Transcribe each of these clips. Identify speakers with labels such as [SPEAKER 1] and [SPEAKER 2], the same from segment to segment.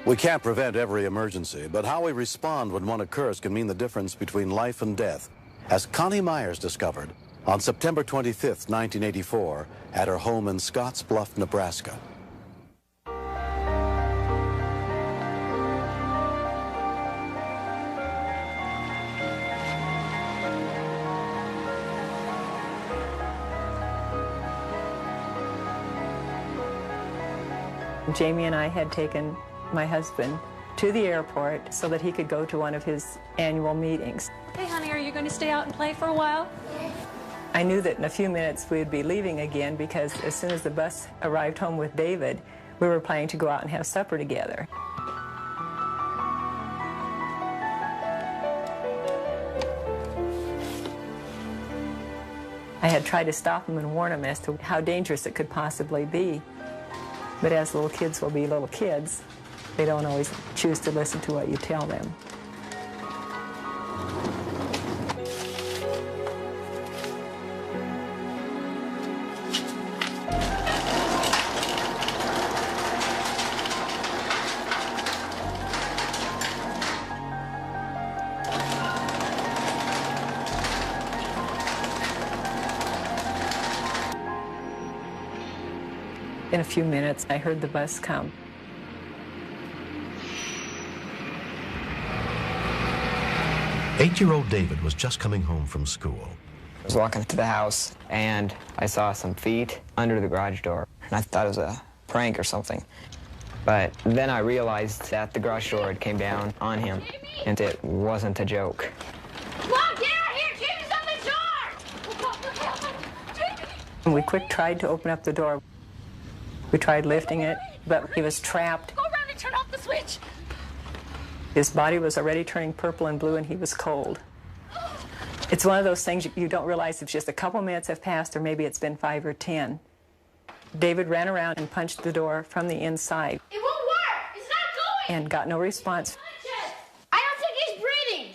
[SPEAKER 1] We can't prevent every emergency, but how we respond when one occurs can mean the difference between life and death, as Connie Myers discovered on September 25th, 1984, at her home in Scottsbluff, Nebraska.
[SPEAKER 2] Jamie and I had taken my husband to the airport so that he could go to one of his annual meetings.
[SPEAKER 3] Hey, honey, are you going to stay out and play for a while?
[SPEAKER 2] I knew that in a few minutes we would be leaving again because as soon as the bus arrived home with David, we were planning to go out and have supper together. I had tried to stop him and warn him as to how dangerous it could possibly be. But as little kids will be little kids, they don't always choose to listen to what you tell them. In a few minutes, I heard the bus come.
[SPEAKER 4] Eight-year-old David was just coming home from school.
[SPEAKER 5] I was walking to the house, and I saw some feet under the garage door. And I thought it was a prank or something. But then I realized that the garage door had came down on him, and it wasn't a joke.
[SPEAKER 3] Mom, get out here! Jamie's on the door!
[SPEAKER 2] And we quick tried to open up the door. We tried lifting it, but he was trapped.
[SPEAKER 3] Go around and turn off the switch!
[SPEAKER 2] His body was already turning purple and blue, and he was cold. It's one of those things you don't realize if just a couple minutes have passed, or maybe it's been 5 or 10. David ran around and punched the door from the inside.
[SPEAKER 3] It won't work! It's not going!
[SPEAKER 2] And got no response.
[SPEAKER 3] I don't think he's breathing!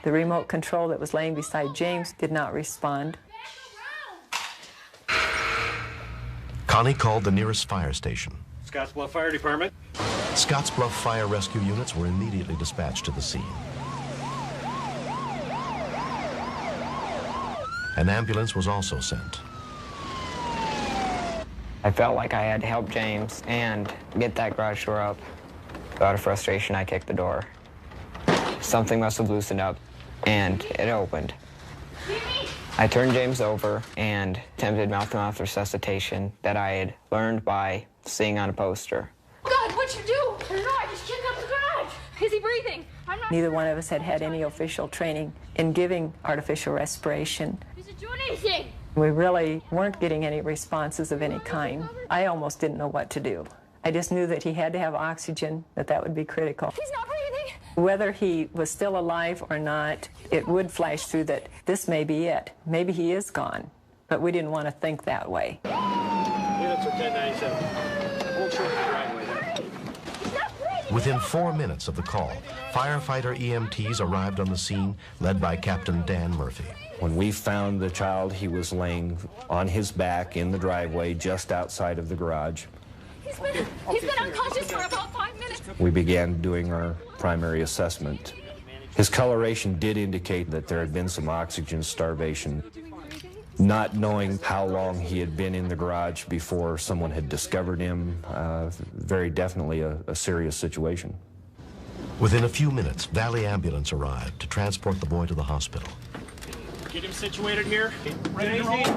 [SPEAKER 2] The remote control that was laying beside James did not respond.
[SPEAKER 4] Connie called the nearest fire station.
[SPEAKER 6] Scottsbluff Fire Department.
[SPEAKER 4] Scottsbluff fire rescue units were immediately dispatched to the scene. An ambulance was also sent.
[SPEAKER 5] I felt like I had to help James and get that garage door up. Out of frustration, I kicked the door. Something must have loosened up, and it opened. I turned James over and attempted mouth-to-mouth resuscitation that I had learned by seeing on a poster.
[SPEAKER 3] God, what'd you do? I don't know, I just checked out the garage. Is he breathing? I'm not...
[SPEAKER 2] Neither one of us had had any official training in giving artificial respiration.
[SPEAKER 3] Is it doing anything?
[SPEAKER 2] We really weren't getting any responses of any kind. I almost didn't know what to do. I just knew that he had to have oxygen, that would be critical.
[SPEAKER 3] He's not breathing.
[SPEAKER 2] Whether he was still alive or not, it would flash through that this may be it. Maybe he is gone, but we didn't want to think that way.
[SPEAKER 6] Units are 1097. Hold short of the driveway there.
[SPEAKER 4] Within 4 minutes of the call, firefighter EMTs arrived on the scene, led by Captain Dan Murphy.
[SPEAKER 7] When we found the child, he was laying on his back in the driveway just outside of the garage.
[SPEAKER 3] He's been unconscious for about 5 minutes.
[SPEAKER 7] We began doing our primary assessment. His coloration did indicate that there had been some oxygen starvation. Not knowing how long he had been in the garage before someone had discovered him, very definitely a serious situation.
[SPEAKER 4] Within a few minutes, Valley Ambulance arrived to transport the boy to the hospital.
[SPEAKER 6] Get him situated here. Ready to roll?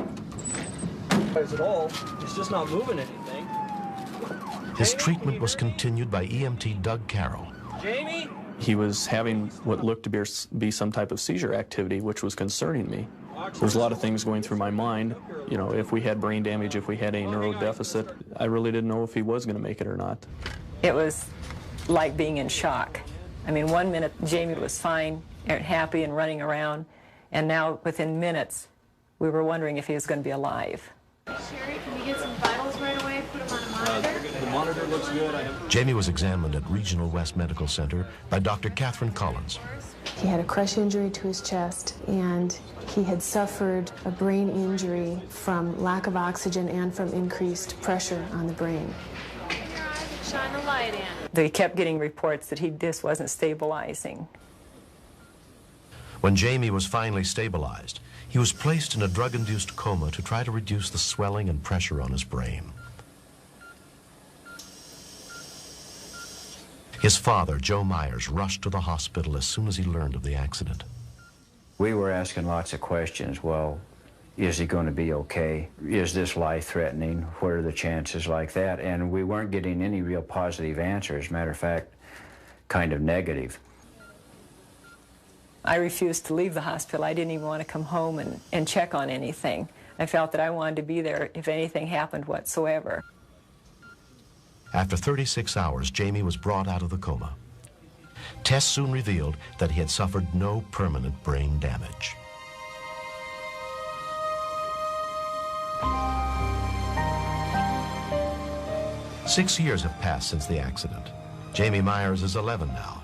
[SPEAKER 8] At all. He's just not moving anything.
[SPEAKER 4] His treatment was continued by EMT Doug Carroll.
[SPEAKER 8] Jamie?
[SPEAKER 9] He was having what looked to be some type of seizure activity, which was concerning me. There's a lot of things going through my mind. You know, if we had brain damage, if we had a neurodeficit, I really didn't know if he was going to make it or not.
[SPEAKER 2] It was like being in shock. I mean, 1 minute Jamie was fine and happy and running around, and now within minutes we were wondering if he was going to be alive.
[SPEAKER 3] Sherry, can we get some vitals right away? Put him on a monitor?
[SPEAKER 6] The monitor looks good.
[SPEAKER 4] Jamie was examined at Regional West Medical Center by Dr. Catherine Collins.
[SPEAKER 10] He had a crush injury to his chest, and he had suffered a brain injury from lack of oxygen and from increased pressure on the brain.
[SPEAKER 3] shine the light in.
[SPEAKER 2] They kept getting reports that he just wasn't stabilizing.
[SPEAKER 4] When Jamie was finally stabilized, he was placed in a drug-induced coma to try to reduce the swelling and pressure on his brain. His father, Joe Myers, rushed to the hospital as soon as he learned of the accident.
[SPEAKER 11] We were asking lots of questions. Well, is he going to be okay? Is this life-threatening? What are the chances like that? And we weren't getting any real positive answers. Matter of fact, kind of negative.
[SPEAKER 2] I refused to leave the hospital. I didn't even want to come home and check on anything. I felt that I wanted to be there if anything happened whatsoever.
[SPEAKER 4] After 36 hours, Jamie was brought out of the coma. Tests soon revealed that he had suffered no permanent brain damage. Six years have passed since the accident. Jamie Myers is 11 now.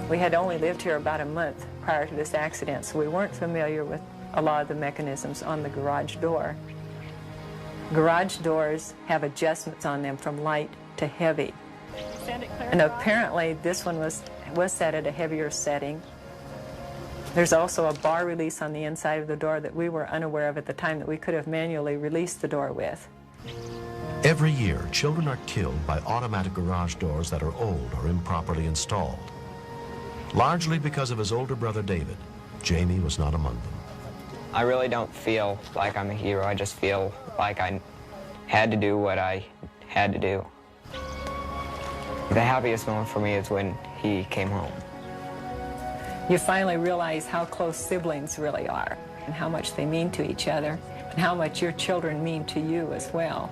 [SPEAKER 2] We had only lived here about a month prior to this accident, so we weren't familiar with a lot of the mechanisms on the garage door. Garage doors have adjustments on them from light to heavy. And apparently this one was set at a heavier setting. There's also a bar release on the inside of the door that we were unaware of at the time that we could have manually released the door with.
[SPEAKER 4] Every year, children are killed by automatic garage doors that are old or improperly installed. Largely because of his older brother David, Jamie was not among them.
[SPEAKER 5] I really don't feel like I'm a hero. I just feel like I had to do what I had to do. The happiest moment for me is when he came home.
[SPEAKER 2] You finally realize how close siblings really are and how much they mean to each other and how much your children mean to you as well.